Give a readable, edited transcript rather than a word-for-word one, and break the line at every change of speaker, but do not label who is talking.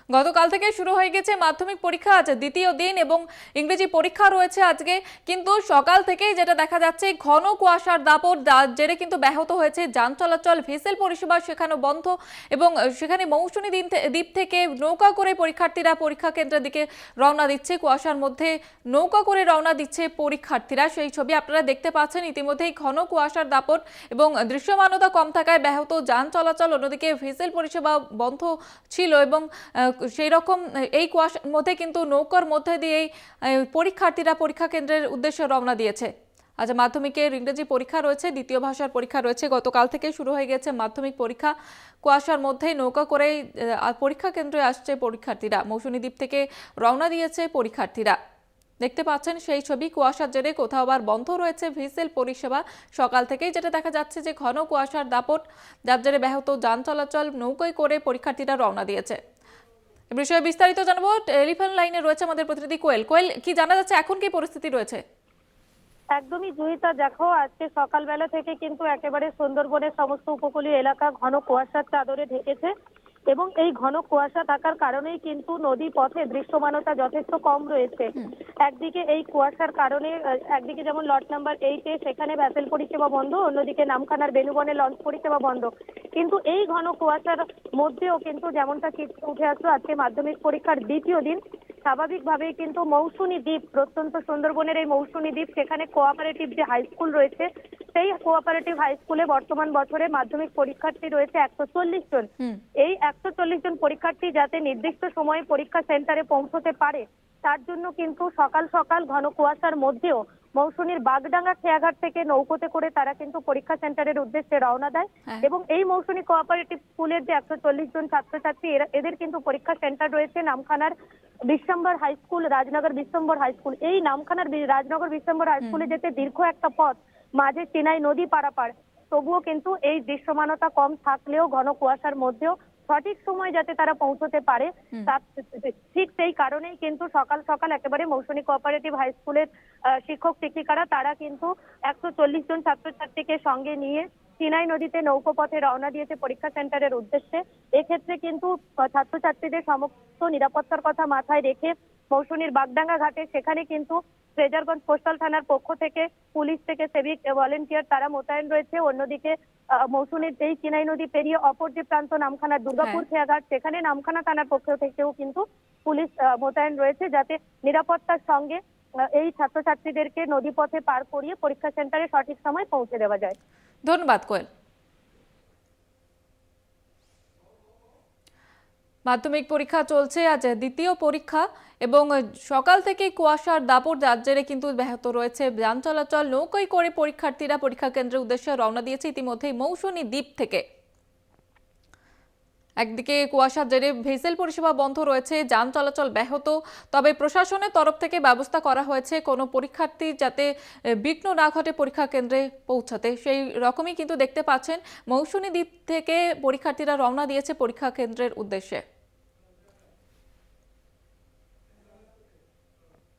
গতকাল থেকে শুরু হয়ে গেছে মাধ্যমিক পরীক্ষা, আজ দ্বিতীয় দিন এবং ইংরেজি পরীক্ষা রয়েছে আজকে। কিন্তু সকাল থেকেই যেটা দেখা যাচ্ছে ঘন কুয়াশার দাপট, যার জেরে কিন্তু ব্যাহত হয়েছে যান চলাচল, ভেসেল পরিষেবা সেখানে বন্ধ এবং সেখানে মৌসুমী দ্বীপ থেকে নৌকা করে পরীক্ষার্থীরা পরীক্ষা কেন্দ্রের দিকে রওনা দিচ্ছে। কুয়াশার মধ্যে নৌকা করে রওনা দিচ্ছে পরীক্ষার্থীরা, সেই ছবি আপনারা দেখতে পাচ্ছেন। ইতিমধ্যেই ঘন কুয়াশার দাপট এবং দৃশ্যমানতা কম থাকায় ব্যাহত যান চলাচল, অন্যদিকে ভেসেল পরিষেবা বন্ধ ছিল এবং সেই রকম এই কুয়াশার মধ্যে কিন্তু নৌকার মধ্যে দিয়েই পরীক্ষার্থীরা পরীক্ষা কেন্দ্রের উদ্দেশ্যে রওনা দিয়েছে। আজ মাধ্যমিকের ইংরেজি পরীক্ষা রয়েছে, দ্বিতীয় ভাষার পরীক্ষা রয়েছে। গতকাল থেকে শুরু হয়ে গেছে মাধ্যমিক পরীক্ষা। কুয়াশার মধ্যে নৌকা করে পরীক্ষা কেন্দ্রে আসছে পরীক্ষার্থীরা। মৌসুমী দ্বীপ থেকে রওনা দিয়েছে পরীক্ষার্থীরা। দেখতে পাচ্ছেন সেই ছবি। কুয়াশার জেরে কোথাও আবার বন্ধ রয়েছে ভেসেল পরিষেবা। সকাল থেকেই যেটা দেখা যাচ্ছে যে ঘন কুয়াশার দাপট, যার জেরে ব্যাহত যান চলাচল, নৌকায় করে পরীক্ষার্থীরা রওনা দিয়েছে। এ বিষয়ে বিস্তারিত জানাবো, টেলিফোন লাইনে রয়েছে আমাদের প্রতিনিধি কোয়েল। কোয়েল, কি জানা যাচ্ছে, এখন কি পরিস্থিতি রয়েছে?
একদমই জয়িতা, দেখো আজকে সকালবেলা থেকে কিন্তু একেবারে সুন্দরবনের সমস্ত উপকূলীয় এলাকা ঘন কুয়াশার চাদরে ঢেকেছে এবং এই ঘন কুয়াশা থাকার কারণেই কিন্তু নদী পথে দৃশ্যমানতা যথেষ্ট কম রয়েছে। একদিকে এই কুয়াশার কারণে একদিকে যেমন লট নাম্বার 8-এ সেখানে ভ্যাসেল পরিষেবা বন্ধ, অন্যদিকে নামখানার বেনুবনে লঞ্চ পরিষেবা বন্ধ। কিন্তু এই ঘন কুয়াশার মধ্যেও কিন্তু যেমনটা চিত্রে উঠে আসলো, আজকে মাধ্যমিক পরীক্ষার দ্বিতীয় দিন। স্বাভাবিকভাবেই কিন্তু মৌসুমী দ্বীপ, প্রত্যন্ত সুন্দরবনের এই মৌসুমী দ্বীপ, সেখানে কোঅপারেটিভ যে হাই স্কুল রয়েছে, সেই কোঅপারেটিভ হাই স্কুলে বর্তমান বছরে মাধ্যমিক পরীক্ষার্থী রয়েছে 140 জন। এই 140 জন পরীক্ষার্থী যাতে নির্দিষ্ট সময়ে পরীক্ষা সেন্টারে পৌঁছতে পারে, তার জন্য কিন্তু সকাল সকাল ঘন কুয়াশার মধ্যেও মৌসুমীর বাগডাঙ্গা খেয়াঘাট থেকে নৌকোতে করে তারা কিন্তু পরীক্ষা সেন্টারের উদ্দেশ্যে রওনা দেয়। এবং এই মৌসুমী কোঅপারেটিভ স্কুলের যে 140 জন ছাত্রছাত্রী, এদের কিন্তু পরীক্ষা সেন্টার রয়েছে নামখানার Bishwambar high school, Rajnagar Bishwambar high school. এই নামখানার রাজনগর বিশ্বম্বর হাই স্কুলে যেতে দীর্ঘ একটা পথ, মাঝে চিনাই নদী পারাপার। তবুও কিন্তু এই দৃশ্যমানতা কম থাকলেও ঘন কুয়াশার মধ্যেও সঠিক সময় যাতে তারা পৌঁছতে পারে, ঠিক সেই কারণেই কিন্তু সকাল সকাল একেবারে মৌসুমী কোঅপারেটিভ হাই স্কুলের শিক্ষক শিক্ষিকারা তারা কিন্তু 140 জন ছাত্রছাত্রীকে সঙ্গে নিয়ে চিনাই নদীতে নৌকো পথে রওনা দিয়েছে পরীক্ষা সেন্টারের উদ্দেশ্যে। এক্ষেত্রে কিন্তু ছাত্রছাত্রীদের সমস্ত নিরাপত্তার কথা মাথায় রেখে মৌসুমীর বাগডাঙ্গা ঘাটে সেখানে কিন্তু ফ্রেজারগঞ্জ কোস্টাল থানার পক্ষ থেকে, পুলিশ থেকে সিভিক ভলেন্টিয়ার তারা মোতায়েন রয়েছে। অন্যদিকে মৌসুমীর এই চিনাই নদী পেরিয়ে অপর যে প্রান্ত নামখানার দুর্গাপুর খেয়াঘাট, সেখানে নামখানা থানার পক্ষ থেকেও কিন্তু পুলিশ মোতায়েন রয়েছে, যাতে নিরাপত্তার সঙ্গে এই ছাত্রছাত্রীদেরকে নদীপথে পার করিয়ে পরীক্ষা সেন্টারে সঠিক সময় পৌঁছে দেওয়া যায়।
ধন্যবাদ কোয়েল। মাধ্যমিক পরীক্ষা চলছে, আজ দ্বিতীয় পরীক্ষা এবং সকাল থেকে কুয়াশার দাপট, যার জেরে কিন্তু ব্যাহত রয়েছে যান চলাচল। নৌকায় করে পরীক্ষার্থীরা পরীক্ষা কেন্দ্রের উদ্দেশ্যে রওনা দিয়েছে ইতিমধ্যেই মৌসুমী দ্বীপ থেকে। একদিকে কুয়াশার জেরে ভেসেল পরিষেবা বন্ধ রয়েছে, যান চলাচল ব্যাহত। তবে প্রশাসনের তরফ থেকে ব্যবস্থা করা হয়েছে কোনো পরীক্ষার্থী যাতে বিঘ্ন না ঘটে পরীক্ষা কেন্দ্রে পৌঁছাতে, সেই রকমই কিন্তু দেখতে পাচ্ছেন মৌসুমী দ্বীপ থেকে পরীক্ষার্থীরা রওনা দিয়েছে পরীক্ষা কেন্দ্রের উদ্দেশ্যে।